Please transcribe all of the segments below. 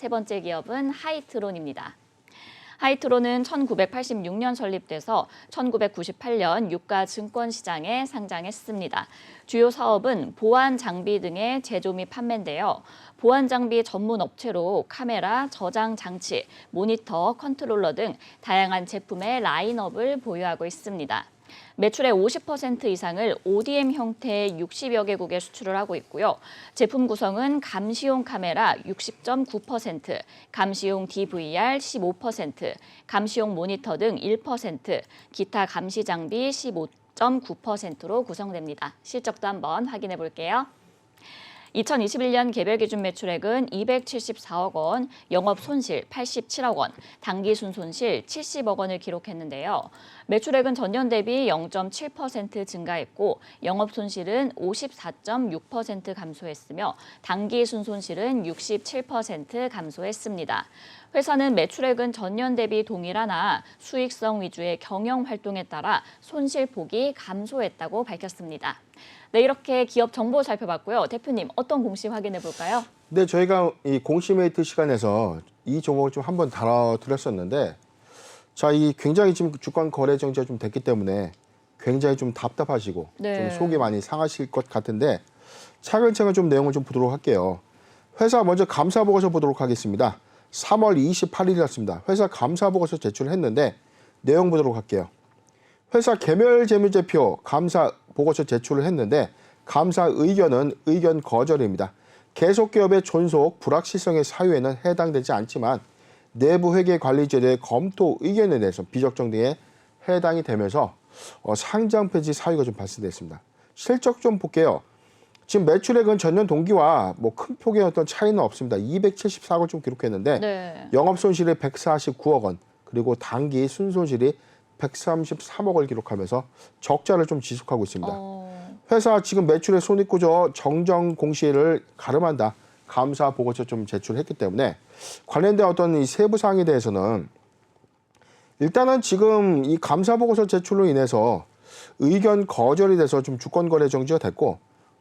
세 번째 기업은 하이트론입니다. 하이트론은 1986년 설립돼서 1998년 유가 증권시장에 상장했습니다. 주요 사업은 보안 장비 등의 제조 및 판매인데요. 보안 장비 전문 업체로 카메라, 저장 장치, 모니터, 컨트롤러 등 다양한 제품의 라인업을 보유하고 있습니다. 매출의 50% 이상을 ODM 형태의 60여 개국에 수출을 하고 있고요. 제품 구성은 감시용 카메라 60.9%, 감시용 DVR 15%, 감시용 모니터 등 1%, 기타 감시 장비 15.9%로 구성됩니다. 실적도 한번 확인해 볼게요. 2021년 개별 기준 매출액은 274억 원, 영업 손실 87억 원, 당기 순손실 70억 원을 기록했는데요. 매출액은 전년 대비 0.7% 증가했고 영업 손실은 54.6% 감소했으며 당기 순손실은 67% 감소했습니다. 회사는 매출액은 전년 대비 동일하나 수익성 위주의 경영 활동에 따라 손실폭이 감소했다고 밝혔습니다. 네, 이렇게 기업 정보 살펴봤고요. 대표님, 어떤 공시 확인해 볼까요? 네, 저희가 이 공시메이트 시간에서 이 종목을 좀 한번 다뤄드렸었는데, 자, 이 굉장히 지금 주권 거래 정지가 좀 됐기 때문에 굉장히 좀 답답하시고 네. 좀 속이 많이 상하실 것 같은데 차근차근 좀 내용을 좀 보도록 할게요. 회사 먼저 감사 보고서 보도록 하겠습니다. 3월 28일이었습니다. 회사 감사 보고서 제출했는데 내용 보도록 할게요. 회사 개별 재무제표 감사 보고서 제출을 했는데 감사 의견은 의견 거절입니다. 계속 기업의 존속, 불확실성의 사유에는 해당되지 않지만 내부 회계 관리 제도의 검토 의견에 대해서 비적정 등에 해당이 되면서 상장 폐지 사유가 좀 발생됐습니다. 실적 좀 볼게요. 지금 매출액은 전년 동기와 뭐 큰 폭의 어떤 차이는 없습니다. 274억 원 좀 기록했는데 네. 영업 손실이 149억 원, 그리고 당기 순손실이 133억을 기록하면서 적자를 좀 지속하고 있습니다. 회사 지금 매출의 손익구조 정정 공시를 가름한다. 감사 보고서 좀 제출했기 때문에 관련된 어떤 이 세부 사항에 대해서는 일단은 지금 이 감사 보고서 제출로 인해서 의견 거절이 돼서 좀 주권 거래 정지가 됐고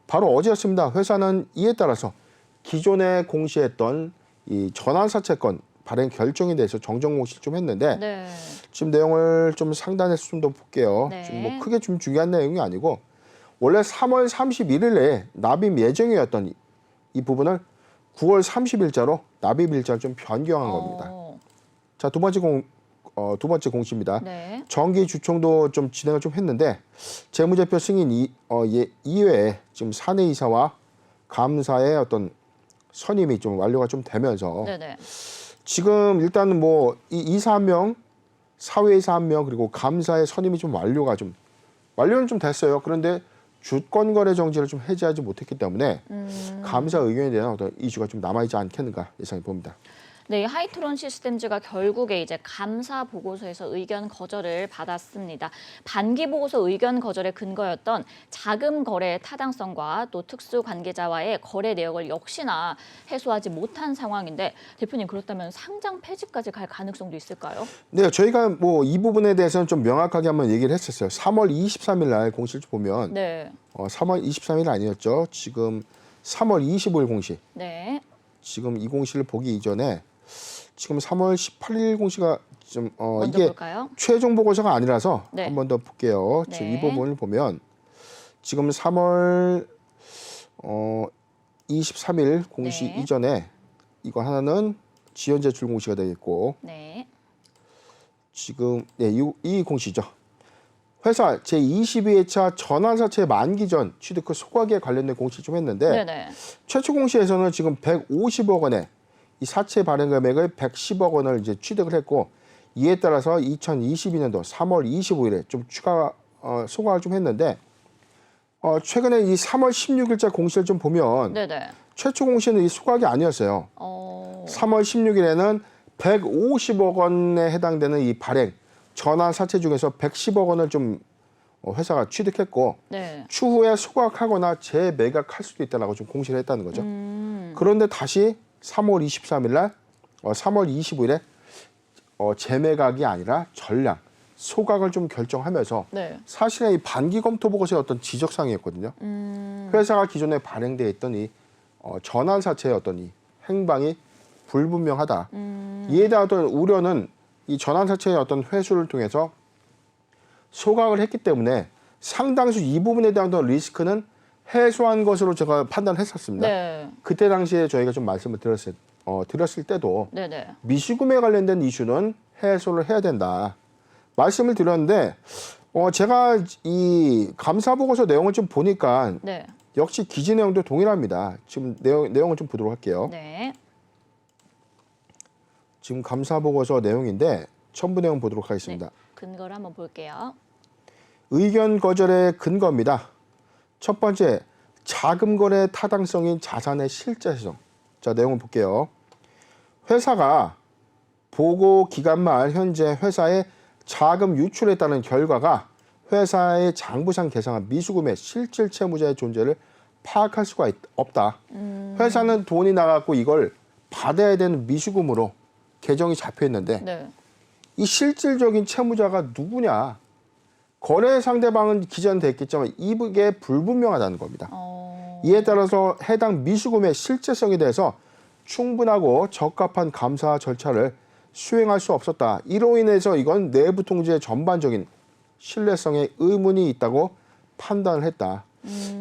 바로 어제였습니다. 회사는 이에 따라서 기존에 공시했던 이 전환사채권 발행 결정에 대해서 정정 공시를 좀 했는데 네. 지금 내용을 좀 상단에서 좀 더 볼게요. 네. 지금 뭐 크게 좀 중요한 내용이 아니고 원래 3월 31일에 납입 예정이었던 이 부분을 9월 30일자로 납입 일자를 좀 변경한 겁니다. 자, 두 번째 공시입니다. 네. 정기 주총도 좀 진행을 좀 했는데 재무제표 승인 이외에 지금 사내이사와 감사의 어떤 선임이 좀 완료가 좀 되면서 네네. 지금 일단은 뭐 이 이사 한 명, 사회이사 한 명, 그리고 감사의 선임이 좀 완료는 좀 됐어요. 그런데 주권 거래 정지를 좀 해제하지 못했기 때문에 감사 의견에 대한 어떤 이슈가 좀 남아있지 않겠는가 예상해 봅니다. 네, 하이트론 시스템즈가 결국에 이제 감사 보고서에서 의견 거절을 받았습니다. 반기 보고서 의견 거절의 근거였던 자금 거래의 타당성과 또 특수 관계자와의 거래 내역을 역시나 해소하지 못한 상황인데 대표님 그렇다면 상장 폐지까지 갈 가능성도 있을까요? 네, 저희가 뭐 이 부분에 대해서는 좀 명확하게 한번 얘기를 했었어요. 3월 23일 날 공시를 보면 네. 3월 23일 아니었죠. 지금 3월 25일 공시. 네. 지금 이 공시를 보기 이전에 지금 3월 18일 공시가 좀 먼저 이게 볼까요? 최종 보고서가 아니라서 네. 한 번 더 볼게요. 지금 네. 이 부분을 보면 지금 3월 23일 공시 네. 이전에 이거 하나는 지연 제출 공시가 되겠고 네. 지금 이 공시죠. 회사 제22회차 전환사채 만기 전 취득 후 소각에 관련된 공시 좀 했는데 네네. 최초 공시에서는 지금 150억 원에 이 사채 발행 금액을 110억 원을 이제 취득을 했고 이에 따라서 2022년도 3월 25일에 좀 추가 소각을 좀 했는데 최근에 이 3월 16일자 공시를 좀 보면 네네. 최초 공시는 이 소각이 아니었어요. 3월 16일에는 150억 원에 해당되는 이 발행 전환 사채 중에서 110억 원을 좀 회사가 취득했고 네. 추후에 소각하거나 재매각할 수도 있다라고 좀 공시를 했다는 거죠. 그런데 다시 3월 23일 날 3월 25일에 재매각이 아니라 전량 소각을 좀 결정하면서 네. 사실은 이 반기 검토 보고서의 어떤 지적사항이었거든요. 회사가 기존에 발행돼 있던 이 전환사채의 어떤 이 행방이 불분명하다. 이에 대한 어떤 우려는 이 전환사채의 어떤 회수를 통해서 소각을 했기 때문에 상당수 이 부분에 대한 어떤 리스크는 해소한 것으로 제가 판단했었습니다. 네. 그때 당시에 저희가 좀 말씀을 드렸을 때도 네네. 미수금에 관련된 이슈는 해소를 해야 된다. 말씀을 드렸는데 제가 이 감사보고서 내용을 좀 보니까 네. 역시 기재 내용도 동일합니다. 지금 내용을 좀 보도록 할게요. 네. 지금 감사보고서 내용인데 첨부 내용 보도록 하겠습니다. 근거를 한번 볼게요. 의견 거절의 근거입니다. 첫 번째, 자금 거래 타당성인 자산의 실제성. 자, 내용을 볼게요. 회사가 보고 기간 말 현재 회사의 자금 유출에 따른 결과가 회사의 장부상 계상한 미수금의 실질 채무자의 존재를 파악할 수가 없다. 회사는 돈이 나갔고 이걸 받아야 되는 미수금으로 계정이 잡혀 있는데 네. 이 실질적인 채무자가 누구냐? 거래 상대방은 기재돼 있겠지만 이게 불분명하다는 겁니다. 이에 따라서 해당 미수금의 실제성에 대해서 충분하고 적합한 감사 절차를 수행할 수 없었다. 이로 인해서 이건 내부 통제의 전반적인 신뢰성에 의문이 있다고 판단을 했다.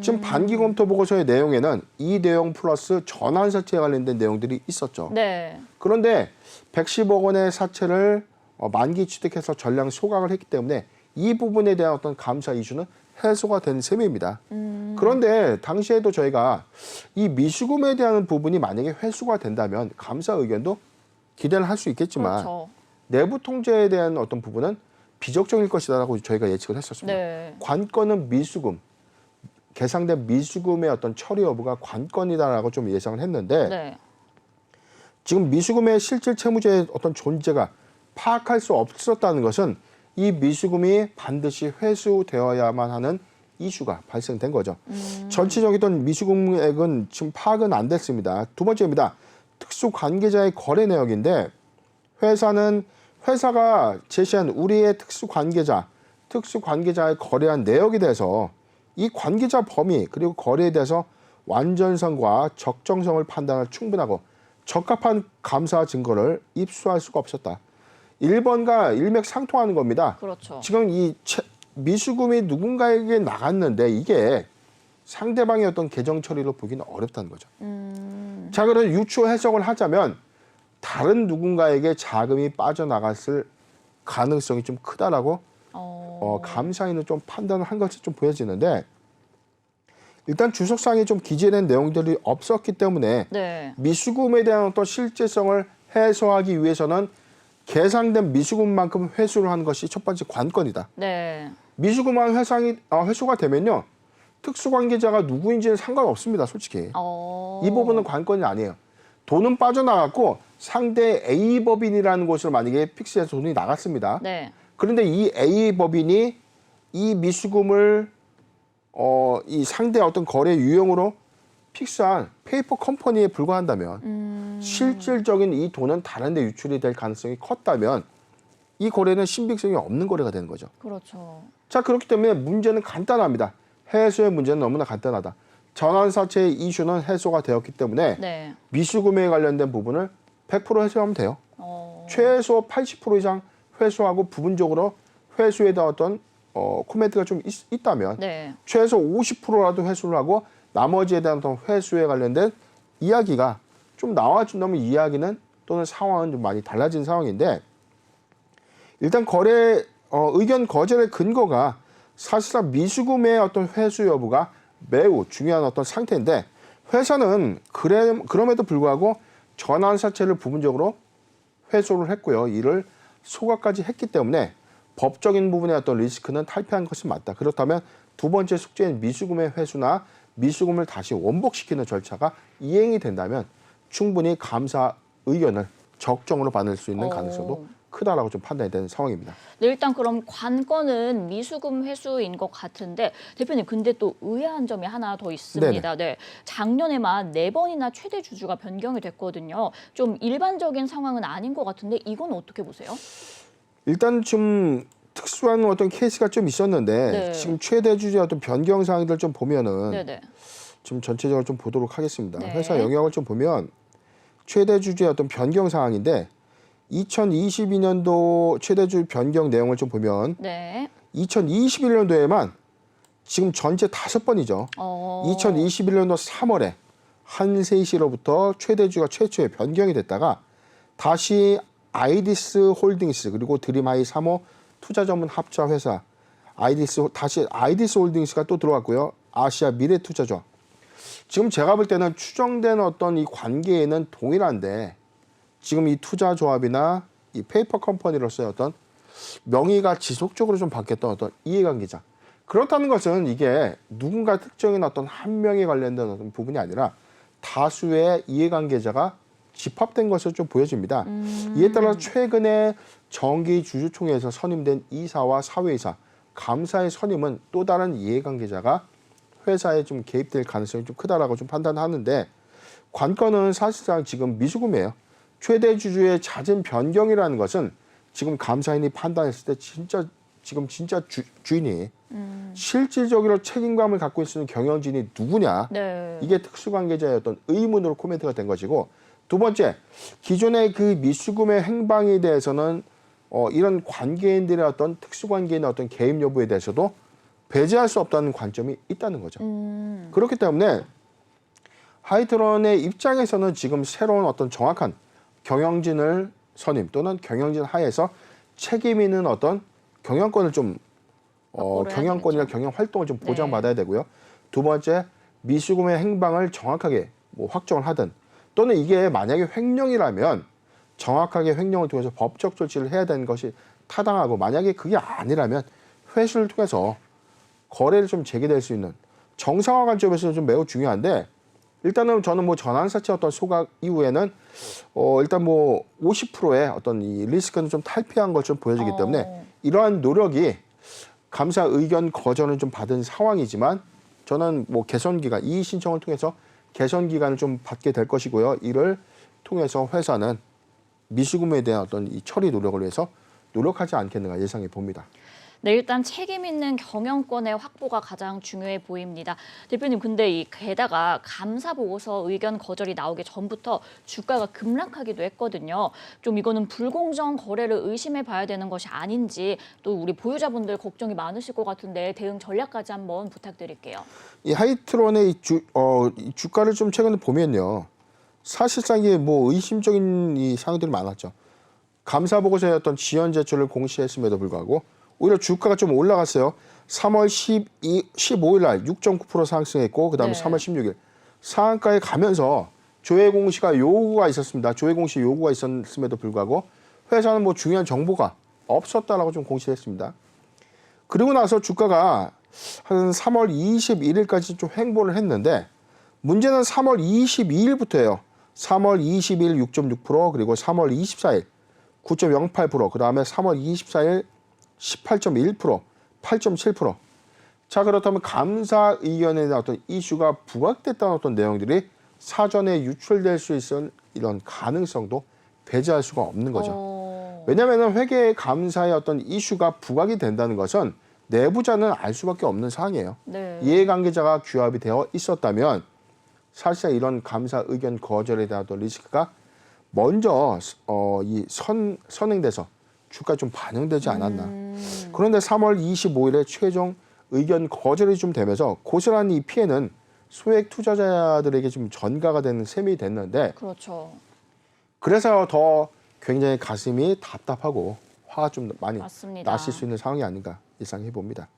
지금 반기 검토 보고서의 내용에는 이 내용 플러스 전환사채에 관련된 내용들이 있었죠. 네. 그런데 110억 원의 사채를 만기 취득해서 전량 소각을 했기 때문에 이 부분에 대한 어떤 감사 이슈는 해소가 된 셈입니다. 그런데 당시에도 저희가 이 미수금에 대한 부분이 만약에 회수가 된다면 감사 의견도 기대를 할 수 있겠지만 그렇죠. 내부 통제에 대한 어떤 부분은 비적정일 것이다라고 저희가 예측을 했었습니다. 네. 관건은 미수금, 계상된 미수금의 어떤 처리 여부가 관건이다라고 좀 예상을 했는데 네. 지금 미수금의 실질 채무자의 어떤 존재가 파악할 수 없었다는 것은 이 미수금이 반드시 회수되어야만 하는 이슈가 발생된 거죠. 전체적인 미수금액은 지금 파악은 안 됐습니다. 두 번째입니다. 특수 관계자의 거래 내역인데 회사가 제시한 우리의 특수 관계자의 거래한 내역에 대해서 이 관계자 범위 그리고 거래에 대해서 완전성과 적정성을 판단할 충분하고 적합한 감사 증거를 입수할 수가 없었다. 1번과 일맥상통하는 겁니다. 그렇죠. 지금 이 미수금이 누군가에게 나갔는데 이게 상대방의 어떤 계정 처리로 보기는 어렵다는 거죠. 자, 그럼 유추 해석을 하자면 다른 누군가에게 자금이 빠져나갔을 가능성이 좀 크다라고 감사인은 좀 판단을 한 것이 좀 보여지는데 일단 주석상에 좀 기재된 내용들이 없었기 때문에 네. 미수금에 대한 어떤 실제성을 해소하기 위해서는 계상된 미수금만큼 회수를 하는 것이 첫 번째 관건이다. 네. 미수금만 회수가 되면요. 특수관계자가 누구인지는 상관없습니다. 솔직히. 이 부분은 관건이 아니에요. 돈은 빠져나갔고 상대 A법인이라는 곳으로 만약에 픽스해서 돈이 나갔습니다. 네. 그런데 이 A법인이 이 미수금을 이 상대의 어떤 거래 유형으로 픽스한 페이퍼 컴퍼니에 불과한다면 실질적인 이 돈은 다른 데 유출이 될 가능성이 컸다면 이 거래는 신빙성이 없는 거래가 되는 거죠. 그렇죠. 자, 그렇기 때문에 문제는 간단합니다. 해소의 문제는 너무나 간단하다. 전환사채의 이슈는 해소가 되었기 때문에 네. 미수금에 관련된 부분을 100% 회수하면 돼요. 최소 80% 이상 회수하고 부분적으로 회수에 대한 어떤 코멘트가 좀 있다면 네. 최소 50%라도 회수를 하고 나머지에 대한 어떤 회수에 관련된 이야기가 좀 나와준다면 이야기는 또는 상황은 좀 많이 달라진 상황인데 일단 의견 거절의 근거가 사실상 미수금의 어떤 회수 여부가 매우 중요한 어떤 상태인데 회사는 그럼에도 불구하고 전환사채를 부분적으로 회수를 했고요. 이를 소각까지 했기 때문에 법적인 부분의 어떤 리스크는 탈피한 것이 맞다. 그렇다면 두 번째 숙제인 미수금의 회수나 미수금을 다시 원복시키는 절차가 이행이 된다면 충분히 감사 의견을 적정으로 받을 수 있는 가능성도 크다라고 좀 판단이 되는 상황입니다. 네, 일단 그럼 관건은 미수금 회수인 것 같은데 대표님 근데 또 의아한 점이 하나 더 있습니다. 네, 작년에만 4번이나 최대 주주가 변경이 됐거든요. 좀 일반적인 상황은 아닌 것 같은데 이건 어떻게 보세요? 일단 좀 특수한 어떤 케이스가 좀 있었는데 네. 지금 최대 주주의 어떤 변경 사항들 좀 보면은 네네. 지금 전체적으로 좀 보도록 하겠습니다. 네. 회사 영역을 좀 보면 최대 주주의 어떤 변경 사항인데 2022년도 최대주 변경 내용을 좀 보면 네. 2021년도에만 지금 전체 5번이죠. 어. 2021년도 3월에 한세이시로부터 최대주가 최초에 변경이 됐다가 다시 아이디스 홀딩스 그리고 드림하이 3호 투자 전문 합자 회사 다시 아이디스 홀딩스가 또 들어왔고요. 아시아 미래투자조. 지금 제가 볼 때는 추정된 어떤 이 관계에는 동일한데 지금 이 투자 조합이나 이 페이퍼 컴퍼니로서의 어떤 명의가 지속적으로 좀 바뀌었던 어떤 이해관계자. 그렇다는 것은 이게 누군가 특정인 어떤 한 명에 관련된 어떤 부분이 아니라 다수의 이해관계자가 집합된 것으로 좀 보여집니다. 이에 따라 최근에 정기 주주총회에서 선임된 이사와 사회이사, 감사의 선임은 또 다른 이해관계자가 회사에 좀 개입될 가능성이 좀 크다라고 좀 판단하는데 관건은 사실상 지금 미수금이에요. 최대 주주의 잦은 변경이라는 것은 지금 감사인이 판단했을 때 진짜 주인이 실질적으로 책임감을 갖고 있는 경영진이 누구냐. 네. 이게 특수관계자의 어떤 의문으로 코멘트가 된 것이고 두 번째, 기존의 그 미수금의 행방에 대해서는 이런 관계인들의 어떤 특수관계인의 어떤 개입 여부에 대해서도 배제할 수 없다는 관점이 있다는 거죠. 그렇기 때문에 하이트론의 입장에서는 지금 새로운 어떤 정확한 경영진을 선임 또는 경영진 하에서 책임 있는 어떤 경영권을 좀 경영권이나 경영 활동을 좀 보장받아야 되고요. 두 번째, 미수금의 행방을 정확하게 뭐 확정을 하든 또는 이게 만약에 횡령이라면 정확하게 횡령을 통해서 법적 조치를 해야 되는 것이 타당하고 만약에 그게 아니라면 회수를 통해서 거래를 좀 재개될 수 있는 정상화 관점에서는 좀 매우 중요한데 일단은 저는 뭐 전환사채 어떤 소각 이후에는 일단 뭐 50%의 어떤 이 리스크는 좀 탈피한 것 좀 보여지기 때문에 이러한 노력이 감사 의견 거절을 좀 받은 상황이지만 저는 뭐 개선 기간 이의 신청을 통해서 개선 기간을 좀 받게 될 것이고요. 이를 통해서 회사는 미수금에 대한 어떤 이 처리 노력을 위해서 노력하지 않겠는가 예상해 봅니다. 네, 일단 책임 있는 경영권의 확보가 가장 중요해 보입니다. 대표님, 근데 게다가 감사 보고서 의견 거절이 나오기 전부터 주가가 급락하기도 했거든요. 좀 이거는 불공정 거래를 의심해 봐야 되는 것이 아닌지 또 우리 보유자분들 걱정이 많으실 것 같은데 대응 전략까지 한번 부탁드릴게요. 이 하이트론의 이 주가를 좀 최근에 보면요. 사실상 이게 뭐 의심적인 이 사항들이 많았죠. 감사 보고서의 어떤 지연 제출을 공시했음에도 불구하고 오히려 주가가 좀 올라갔어요. 3월 15일 날 6.9% 상승했고 그다음에 네. 3월 16일 상한가에 가면서 조회 공시가 요구가 있었습니다. 조회 공시 요구가 있었음에도 불구하고 회사는 뭐 중요한 정보가 없었다라고 좀 공시를 했습니다. 그리고 나서 주가가 한 3월 21일까지 좀 횡보를 했는데 문제는 3월 22일부터예요. 3월 20일 6.6% 그리고 3월 24일 9.08% 그다음에 3월 24일 18.1%, 8.7%. 자, 그렇다면 감사 의견에 대한 어떤 이슈가 부각됐다는 어떤 내용들이 사전에 유출될 수 있는 이런 가능성도 배제할 수가 없는 거죠. 왜냐하면 회계 감사의 어떤 이슈가 부각이 된다는 것은 내부자는 알 수밖에 없는 사항이에요. 네. 이해관계자가 규합이 되어 있었다면 사실상 이런 감사 의견 거절에 대한 어떤 리스크가 먼저 선행돼서 주가 좀 반영되지 않았나. 그런데 3월 25일에 최종 의견 거절이 좀 되면서 고스란히 이 피해는 소액 투자자들에게 좀 전가가 되는 셈이 됐는데 그렇죠. 그래서 더 굉장히 가슴이 답답하고 화가 좀 많이 맞습니다. 나실 수 있는 상황이 아닌가 예상해 봅니다.